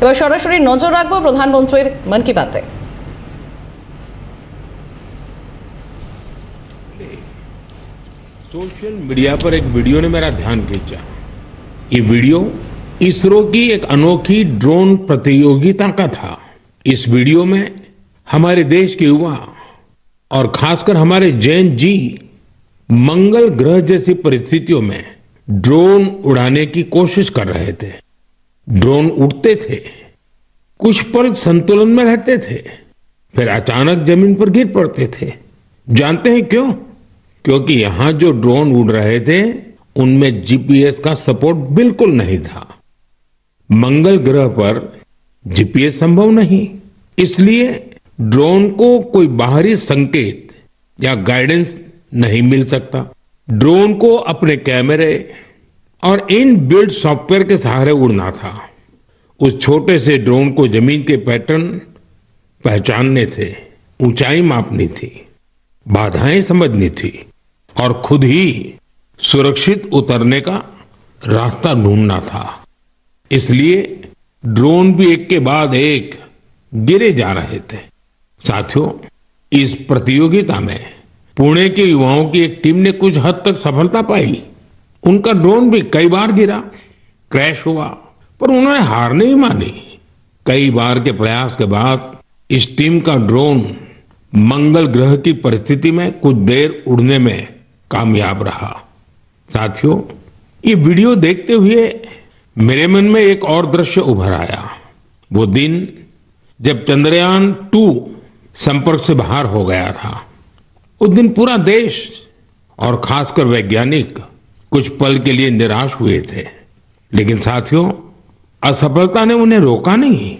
এবার সরাসরি নজর রাখবো প্রধানমন্ত্রীর মন কি বাতে। सोशल मीडिया पर एक वीडियो ने मेरा ध्यान खींचा। ये वीडियो इसरो की एक अनोखी ड्रोन प्रतियोगिता का था। इस वीडियो में हमारे देश के युवा और खासकर हमारे जैन जी मंगल ग्रह जैसी परिस्थितियों में ड्रोन उड़ाने की कोशिश कर रहे थे। ड्रोन उड़ते थे, कुछ पल संतुलन में रहते थे, फिर अचानक जमीन पर गिर पड़ते थे। जानते हैं क्यों? क्योंकि यहां जो ड्रोन उड़ रहे थे उनमें जीपीएस का सपोर्ट बिल्कुल नहीं था। मंगल ग्रह पर जीपीएस संभव नहीं, इसलिए ड्रोन को कोई बाहरी संकेत या गाइडेंस नहीं मिल सकता। ड्रोन को अपने कैमरे और इन बिल्ड सॉफ्टवेयर के सहारे उड़ना था। उस छोटे से ड्रोन को जमीन के पैटर्न पहचानने थे, ऊंचाई मापनी थी, बाधाएं समझनी थी और खुद ही सुरक्षित उतरने का रास्ता ढूंढना था। इसलिए ड्रोन भी एक के बाद एक गिरे जा रहे थे। साथियों, इस प्रतियोगिता में पुणे के युवाओं की एक टीम ने कुछ हद तक सफलता पाई। उनका ड्रोन भी कई बार गिरा, क्रैश हुआ, पर उन्होंने हार नहीं मानी। कई बार के प्रयास के बाद इस टीम का ड्रोन मंगल ग्रह की परिस्थिति में कुछ देर उड़ने में कामयाब रहा। साथियों, ये वीडियो देखते हुए मेरे मन में एक और दृश्य उभर आया। वो दिन जब चंद्रयान-2 संपर्क से बाहर हो गया था। उस दिन पूरा देश और खासकर वैज्ञानिक कुछ पल के लिए निराश हुए थे, लेकिन साथियों, असफलता ने उन्हें रोका नहीं।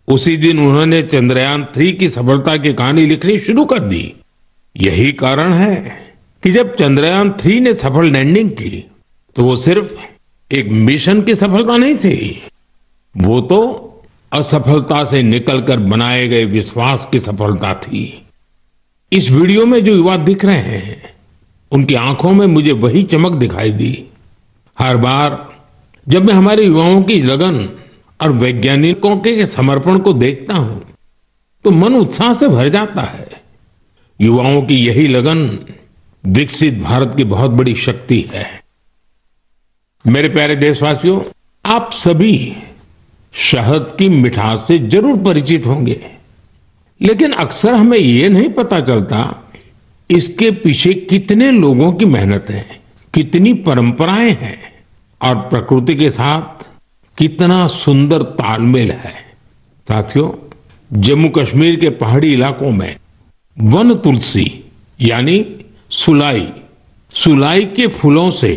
उसी दिन उन्होंने चंद्रयान-3 की सफलता की कहानी लिखनी शुरू कर दी। यही कारण है कि जब चंद्रयान-3 ने सफल लैंडिंग की तो वो सिर्फ एक मिशन की सफलता नहीं थी, वो तो असफलता से निकलकर बनाए गए विश्वास की सफलता थी। इस वीडियो में जो युवा दिख रहे हैं, उनकी आंखों में मुझे वही चमक दिखाई दी। हर बार जब मैं हमारे युवाओं की लगन और वैज्ञानिकों के समर्पण को देखता हूं तो मन उत्साह से भर जाता है। युवाओं की यही लगन विकसित भारत की बहुत बड़ी शक्ति है। मेरे प्यारे देशवासियों, आप सभी शहद की मिठास से जरूर परिचित होंगे, लेकिन अक्सर हमें ये नहीं पता चलता इसके पीछे कितने लोगों की मेहनत है, कितनी परंपराएं हैं और प्रकृति के साथ कितना सुंदर तालमेल है। साथियों, जम्मू कश्मीर के पहाड़ी इलाकों में वन तुलसी यानी सुलाई के फूलों से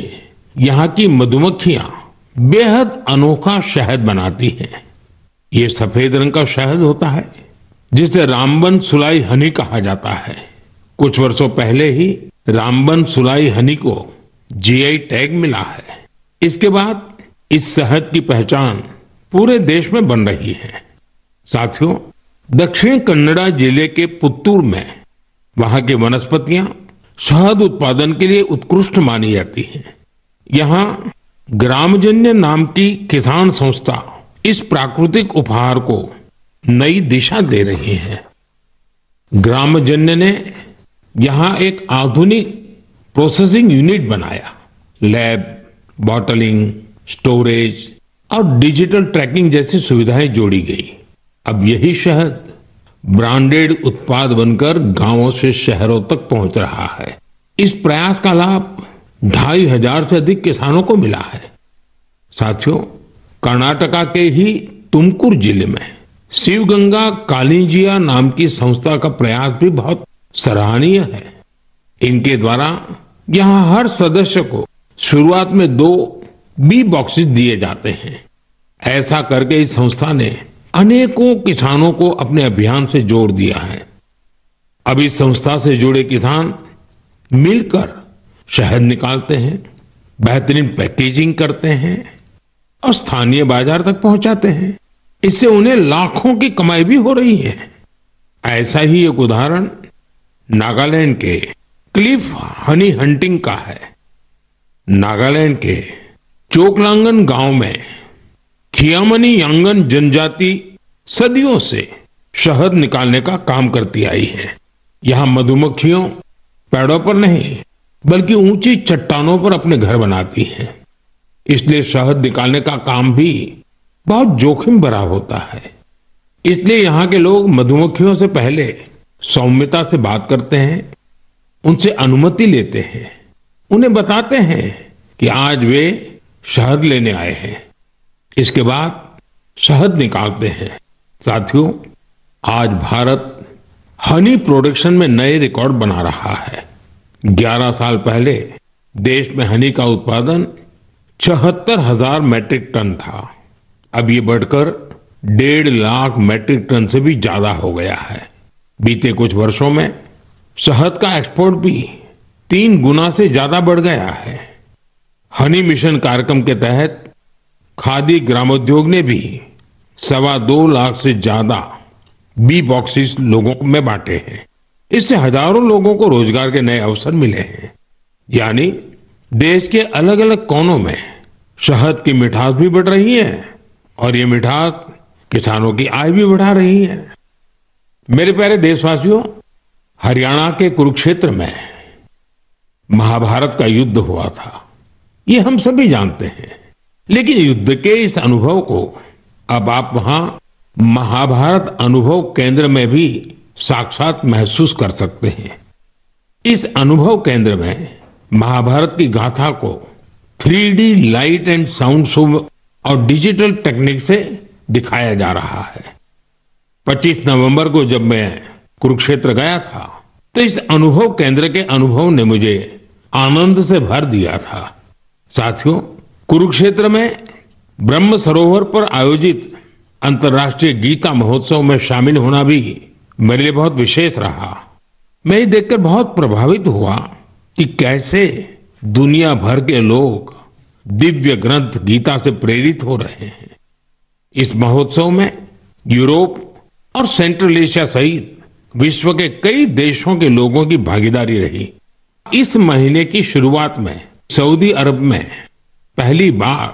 यहाँ की मधुमक्खियां बेहद अनोखा शहद बनाती हैं। ये सफेद रंग का शहद होता है जिसे रामबन सुलाई हनी कहा जाता है। कुछ वर्षों पहले ही रामबन सुलाई हनी को जीआई टैग मिला है। इसके बाद इस शहद की पहचान पूरे देश में बन रही है। साथियों, दक्षिण कन्नड़ा जिले के पुत्तूर में वहां की वनस्पतियां शहद उत्पादन के लिए उत्कृष्ट मानी जाती हैं। यहाँ ग्रामजन्य नाम की किसान संस्था इस प्राकृतिक उपहार को नई दिशा दे रही है। ग्रामजन्य ने यहाँ एक आधुनिक प्रोसेसिंग यूनिट बनाया। लैब, बॉटलिंग, स्टोरेज और डिजिटल ट्रैकिंग जैसी सुविधाएं जोड़ी गई। अब यही शहद ब्रांडेड उत्पाद बनकर गांवों से शहरों तक पहुंच रहा है। इस प्रयास का लाभ 2500 से अधिक किसानों को मिला है। साथियों, कर्नाटका के ही तुमकुर जिले में शिवगंगा कालिंजिया नाम की संस्था का प्रयास भी बहुत सराहनीय है। इनके द्वारा यहाँ हर सदस्य को शुरुआत में 2 बी बॉक्सेस दिए जाते हैं। ऐसा करके इस संस्था ने अनेकों किसानों को अपने अभियान से जोड़ दिया है। अब इस संस्था से जुड़े किसान मिलकर शहद निकालते हैं, बेहतरीन पैकेजिंग करते हैं और स्थानीय बाजार तक पहुंचाते हैं। इससे उन्हें लाखों की कमाई भी हो रही है। ऐसा ही एक उदाहरण नागालैंड के क्लिफ हनी हंटिंग का है। नागालैंड के चोकलांगन गांव में खियामनी यांगन जनजाति सदियों से शहद निकालने का काम करती आई है। यहाँ मधुमक्खियों पेड़ों पर नहीं बल्कि ऊंची चट्टानों पर अपने घर बनाती हैं। इसलिए शहद निकालने का काम भी बहुत जोखिम भरा होता है। इसलिए यहाँ के लोग मधुमक्खियों से पहले सौम्यता से बात करते हैं, उनसे अनुमति लेते हैं, उन्हें बताते हैं कि आज वे शहद लेने आए हैं। इसके बाद शहद निकालते हैं। साथियों, आज भारत हनी प्रोडक्शन में नए रिकॉर्ड बना रहा है। 11 साल पहले देश में हनी का उत्पादन 74,000 मैट्रिक टन था। अब ये बढ़कर 1.5 लाख मैट्रिक टन से भी ज्यादा हो गया है। बीते कुछ वर्षों में शहद का एक्सपोर्ट भी 3 गुना से ज्यादा बढ़ गया है। हनी मिशन कार्यक्रम के तहत खादी ग्रामोद्योग ने भी 2.25 लाख से ज्यादा बी बॉक्सेस लोगों में बांटे हैं। इससे हजारों लोगों को रोजगार के नए अवसर मिले हैं। यानी देश के अलग अलग कोनों में शहद की मिठास भी बढ़ रही है और ये मिठास किसानों की आय भी बढ़ा रही है। मेरे प्यारे देशवासियों, हरियाणा के कुरुक्षेत्र में महाभारत का युद्ध हुआ था, ये हम सभी जानते हैं। लेकिन युद्ध के इस अनुभव को अब आप वहां महाभारत अनुभव केंद्र में भी साक्षात महसूस कर सकते हैं। इस अनुभव केंद्र में महाभारत की गाथा को 3D light and sound show और डिजिटल टेक्निक से दिखाया जा रहा है। 25 नवंबर को जब मैं कुरुक्षेत्र गया था तो इस अनुभव केंद्र के अनुभव ने मुझे आनंद से भर दिया था। साथियों, कुरुक्षेत्र में ब्रह्म सरोवर पर आयोजित अंतर्राष्ट्रीय गीता महोत्सव में शामिल होना भी मेरे लिए बहुत विशेष रहा। मैं ये देखकर बहुत प्रभावित हुआ कि कैसे दुनिया भर के लोग दिव्य ग्रंथ गीता से प्रेरित हो रहे हैं। इस महोत्सव में यूरोप और सेंट्रल एशिया सहित विश्व के कई देशों के लोगों की भागीदारी रही। इस महीने की शुरुआत में सऊदी अरब में पहली बार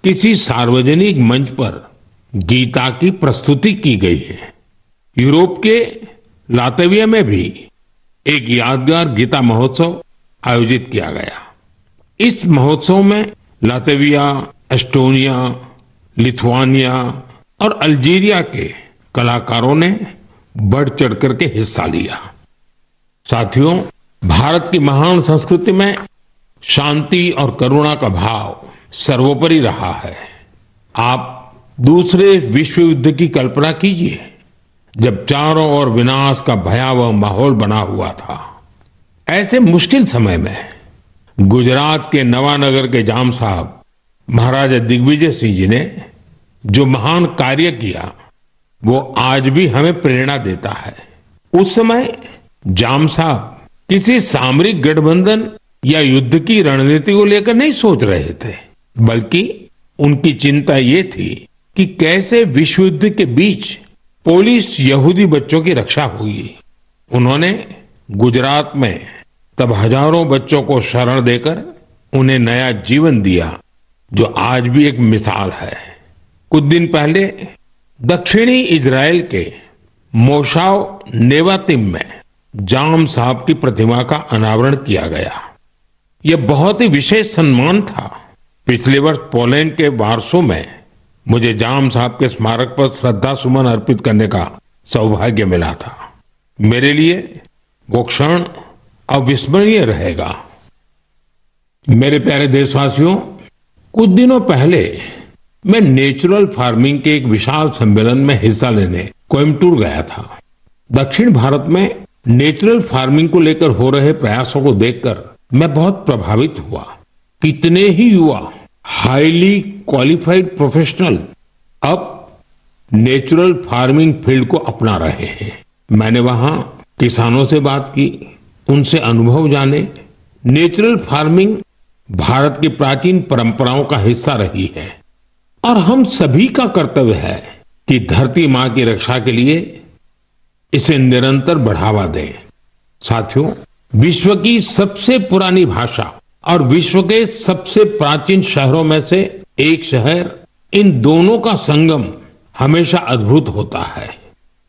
किसी सार्वजनिक मंच पर गीता की प्रस्तुति की गई है। यूरोप के लातविया में भी एक यादगार गीता महोत्सव आयोजित किया गया। इस महोत्सव में लातविया, एस्टोनिया, लिथुआनिया और अल्जीरिया के कलाकारों ने बढ़ चढ़ करके हिस्सा लिया। साथियों, भारत की महान संस्कृति में शांति और करुणा का भाव सर्वोपरि रहा है। आप दूसरे विश्व युद्ध की कल्पना कीजिए, जब चारों ओर विनाश का भयावह माहौल बना हुआ था। ऐसे मुश्किल समय में गुजरात के नवानगर के जाम साहब महाराजा दिग्विजय सिंह जी ने जो महान कार्य किया वो आज भी हमें प्रेरणा देता है। उस समय जाम साहब किसी सामरिक गठबंधन या युद्ध की रणनीति को लेकर नहीं सोच रहे थे, बल्कि उनकी चिंता ये थी कि कैसे विश्व युद्ध के बीच पोलिश यहूदी बच्चों की रक्षा हुई। उन्होंने गुजरात में तब हजारों बच्चों को शरण देकर उन्हें नया जीवन दिया, जो आज भी एक मिसाल है। कुछ दिन पहले दक्षिणी इजराइल के मोशाव नेवातिम में जाम साहब की प्रतिमा का अनावरण किया गया। यह बहुत ही विशेष सम्मान था। पिछले वर्ष पोलैंड के वार्सो में मुझे जाम साहब के स्मारक पर श्रद्धा सुमन अर्पित करने का सौभाग्य मिला था। मेरे लिए वो क्षण अविस्मरणीय रहेगा। मेरे प्यारे देशवासियों, कुछ दिनों पहले मैं नेचुरल फार्मिंग के एक विशाल सम्मेलन में हिस्सा लेने कोयम्बटूर गया था। दक्षिण भारत में नेचुरल फार्मिंग को लेकर हो रहे प्रयासों को देखकर मैं बहुत प्रभावित हुआ। कितने ही युवा हाईली क्वालिफाइड प्रोफेशनल अब नेचुरल फार्मिंग फील्ड को अपना रहे हैं। मैंने वहां किसानों से बात की, उनसे अनुभव जाने। नेचुरल फार्मिंग भारत की प्राचीन परंपराओं का हिस्सा रही है और हम सभी का कर्तव्य है कि धरती मां की रक्षा के लिए इसे निरंतर बढ़ावा दें। साथियों, विश्व की सबसे पुरानी भाषा और विश्व के सबसे प्राचीन शहरों में से एक शहर इन दोनों का संगम हमेशा अद्भुत होता है।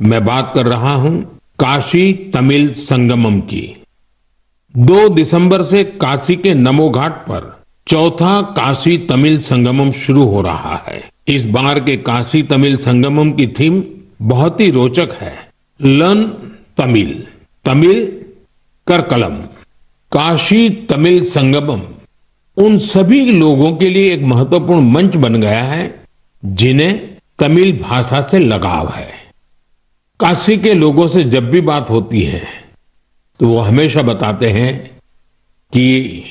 मैं बात कर रहा हूं काशी तमिल संगमम की। 2 दिसंबर से काशी के नमो घाट पर चौथा काशी तमिल संगमम शुरू हो रहा है। इस बार के काशी तमिल संगमम की थीम बहुत ही रोचक है, लर्न तमिल, तमिल करकलम। काशी तमिल संगमम उन सभी लोगों के लिए एक महत्वपूर्ण मंच बन गया है जिन्हें तमिल भाषा से लगाव है। काशी के लोगों से जब भी बात होती है तो वो हमेशा बताते हैं कि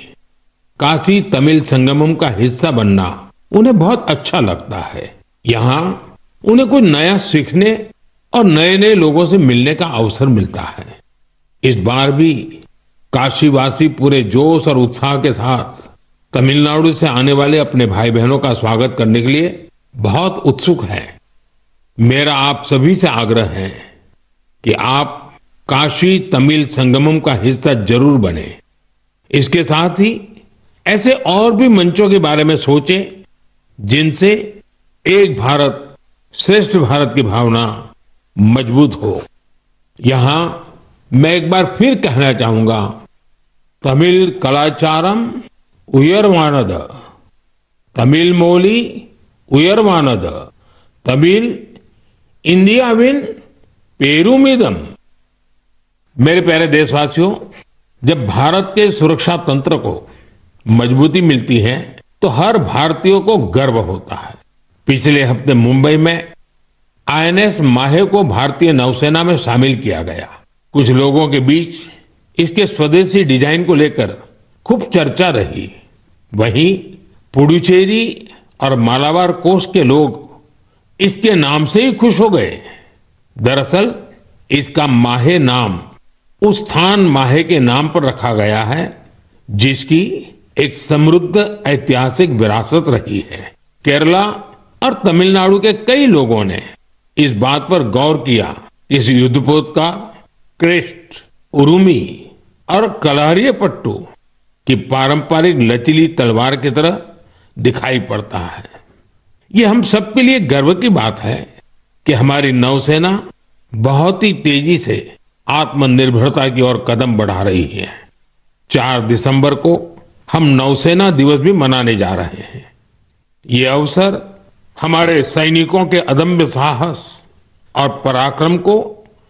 काशी तमिल संगमम का हिस्सा बनना उन्हें बहुत अच्छा लगता है। यहाँ उन्हें कुछ नया सीखने और नए नए लोगों से मिलने का अवसर मिलता है। इस बार भी काशीवासी पूरे जोश और उत्साह के साथ तमिलनाडु से आने वाले अपने भाई बहनों का स्वागत करने के लिए बहुत उत्सुक हैं। मेरा आप सभी से आग्रह है कि आप काशी तमिल संगमम का हिस्सा जरूर बने। इसके साथ ही ऐसे और भी मंचों के बारे में सोचें जिनसे एक भारत श्रेष्ठ भारत की भावना मजबूत हो। यहां मैं एक बार फिर कहना चाहूंगा, तमिल कलाचारम उयर्वानद, तमिल मोली उयर्वानद, तमिल इंडियाविन पेरुमिदम। मेरे प्यारे देशवासियों, जब भारत के सुरक्षा तंत्र को मजबूती मिलती है तो हर भारतीय को गर्व होता है। पिछले हफ्ते मुंबई में आईएनएस माहे को भारतीय नौसेना में शामिल किया गया। कुछ लोगों के बीच इसके स्वदेशी डिजाइन को लेकर खूब चर्चा रही। वहीं पुडुचेरी और मालाबार कोस्ट के लोग इसके नाम से ही खुश हो गए। दरअसल इसका माहे नाम उस स्थान माहे के नाम पर रखा गया है जिसकी एक समृद्ध ऐतिहासिक विरासत रही है। केरला और तमिलनाडु के कई लोगों ने इस बात पर गौर किया, इस युद्धपोत का क्रेस्ट, उरुमी और कलारियापट्टू की पारंपरिक लचीली तलवार की तरह दिखाई पड़ता है। ये हम सबके लिए गर्व की बात है कि हमारी नौसेना बहुत ही तेजी से आत्मनिर्भरता की ओर कदम बढ़ा रही है। 4 दिसंबर को हम नौसेना दिवस भी मनाने जा रहे हैं। ये अवसर हमारे सैनिकों के अदम्य साहस और पराक्रम को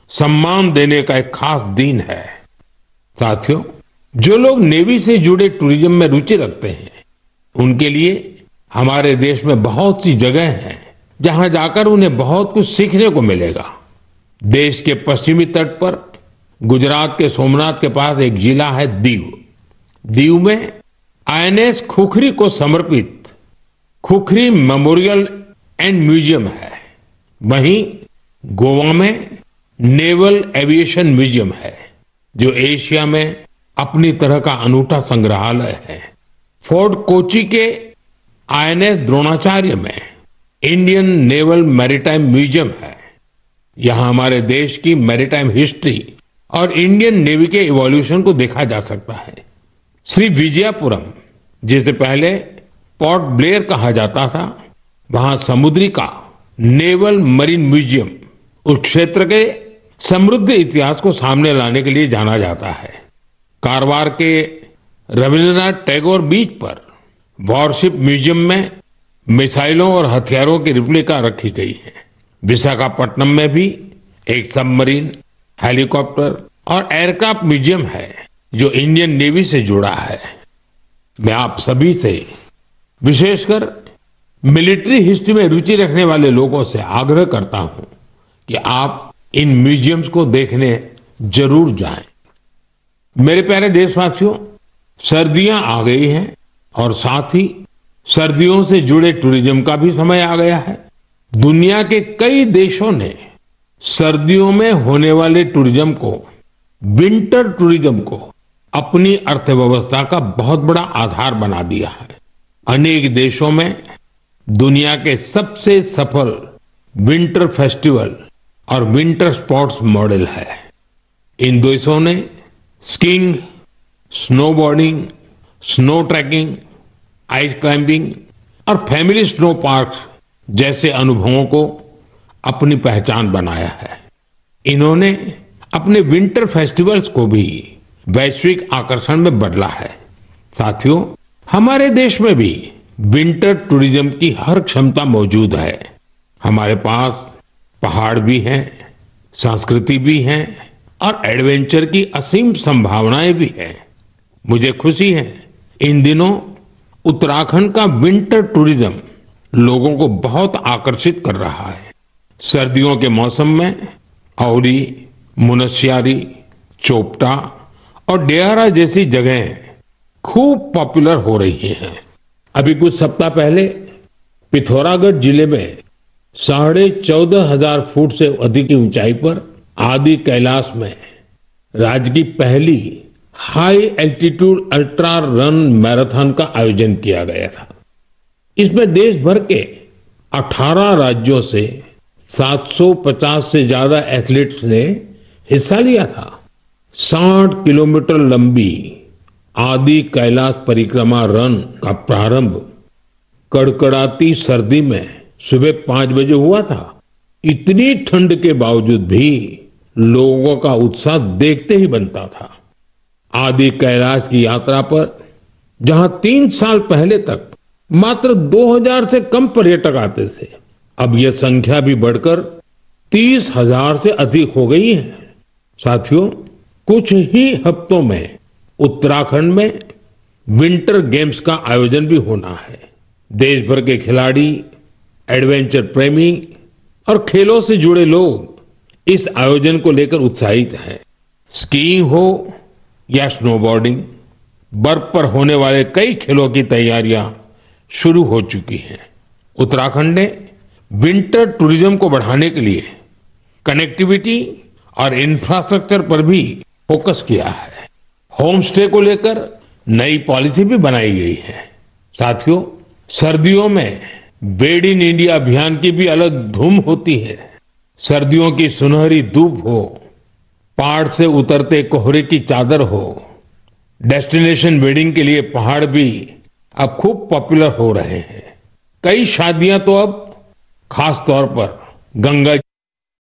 सम्मान देने का एक खास दिन है। साथियों, जो लोग नेवी से जुड़े टूरिज्म में रुचि रखते हैं उनके लिए हमारे देश में बहुत सी जगह हैं जहां जाकर उन्हें बहुत कुछ सीखने को मिलेगा। देश के पश्चिमी तट पर गुजरात के सोमनाथ के पास एक जिला है दीव। दीव में आईएनएस खुखरी को समर्पित खुखरी मेमोरियल एंड म्यूजियम है। वहीं गोवा में नेवल एविएशन म्यूजियम है जो एशिया में अपनी तरह का अनूठा संग्रहालय है। फोर्ट कोची के आईएनएस द्रोणाचार्य में इंडियन नेवल मैरीटाइम म्यूजियम है। यहां हमारे देश की मैरीटाइम हिस्ट्री और इंडियन नेवी के इवोल्यूशन को देखा जा सकता है। श्री विजयपुरम, जिसे पहले पोर्ट ब्लेयर कहा जाता था, वहां समुद्री का नेवल मरीन म्यूजियम उस क्षेत्र के समृद्ध इतिहास को सामने लाने के लिए जाना जाता है। कारवार के रविंद्रनाथ टैगोर बीच पर वॉरशिप म्यूजियम में मिसाइलों और हथियारों की रिप्लिका रखी गई है। विशाखापट्टनम में भी एक सबमरीन, हेलीकॉप्टर और एयरक्राफ्ट म्यूजियम है जो इंडियन नेवी से जुड़ा है। मैं आप सभी से, विशेषकर मिलिट्री हिस्ट्री में रुचि रखने वाले लोगों से आग्रह करता हूं कि आप इन म्यूजियम्स को देखने जरूर जाएं। मेरे प्यारे देशवासियों, सर्दियां आ गई हैं और साथ ही सर्दियों से जुड़े टूरिज्म का भी समय आ गया है। दुनिया के कई देशों ने सर्दियों में होने वाले टूरिज्म को, विंटर टूरिज्म को अपनी अर्थव्यवस्था का बहुत बड़ा आधार बना दिया है। अनेक देशों में दुनिया के सबसे सफल विंटर फेस्टिवल और विंटर स्पोर्ट्स मॉडल है। इन देशों ने skiing, snowboarding, snow trekking, ice climbing और फैमिली स्नो पार्क्स जैसे अनुभवों को अपनी पहचान बनाया है। इन्होंने अपने विंटर फेस्टिवल्स को भी वैश्विक आकर्षण में बदला है। साथियों, हमारे देश में भी विंटर टूरिज्म की हर क्षमता मौजूद है। हमारे पास पहाड़ भी हैं, संस्कृति भी है और एडवेंचर की असीम संभावनाएं भी है। मुझे खुशी है इन दिनों उत्तराखंड का विंटर टूरिज्म लोगों को बहुत आकर्षित कर रहा है। सर्दियों के मौसम में औली, मुनस्यारी, चोपटा और डेहरा जैसी जगहें खूब पॉपुलर हो रही हैं। अभी कुछ सप्ताह पहले पिथौरागढ़ जिले में 14,500 फुट से अधिक की ऊंचाई पर आदि कैलाश में राज्य की पहली high altitude ultra run marathon का आयोजन किया गया था। इसमें देश भर के 18 राज्यों से 750 से ज्यादा एथलीट्स ने हिस्सा लिया था। 60 किलोमीटर लंबी आदि कैलाश परिक्रमा रन का प्रारंभ कड़कड़ाती सर्दी में सुबह 5 बजे हुआ था। इतनी ठंड के बावजूद भी लोगों का उत्साह देखते ही बनता था। आदि कैलाश की यात्रा पर जहां 3 साल पहले तक मात्र 2000 से कम पर्यटक आते थे, अब यह संख्या भी बढ़कर 30,000 से अधिक हो गई है। साथियों, कुछ ही हफ्तों में उत्तराखंड में विंटर गेम्स का आयोजन भी होना है। देश भर के खिलाड़ी, एडवेंचर प्रेमी और खेलों से जुड़े लोग इस आयोजन को लेकर उत्साहित हैं। स्कीइंग हो या स्नोबोर्डिंग, बर्फ पर होने वाले कई खेलों की तैयारियां शुरू हो चुकी हैं। उत्तराखंड ने विंटर टूरिज्म को बढ़ाने के लिए कनेक्टिविटी और इंफ्रास्ट्रक्चर पर भी फोकस किया है। होम स्टे को लेकर नई पॉलिसी भी बनाई गई है। साथियों, सर्दियों में बेड इन इंडिया अभियान की भी अलग धूम होती है। सर्दियों की सुनहरी धूप हो, पहाड़ से उतरते कोहरे की चादर हो, डेस्टिनेशन वेडिंग के लिए पहाड़ भी अब खूब पॉपुलर हो रहे हैं। कई शादियां तो अब खास तौर पर गंगा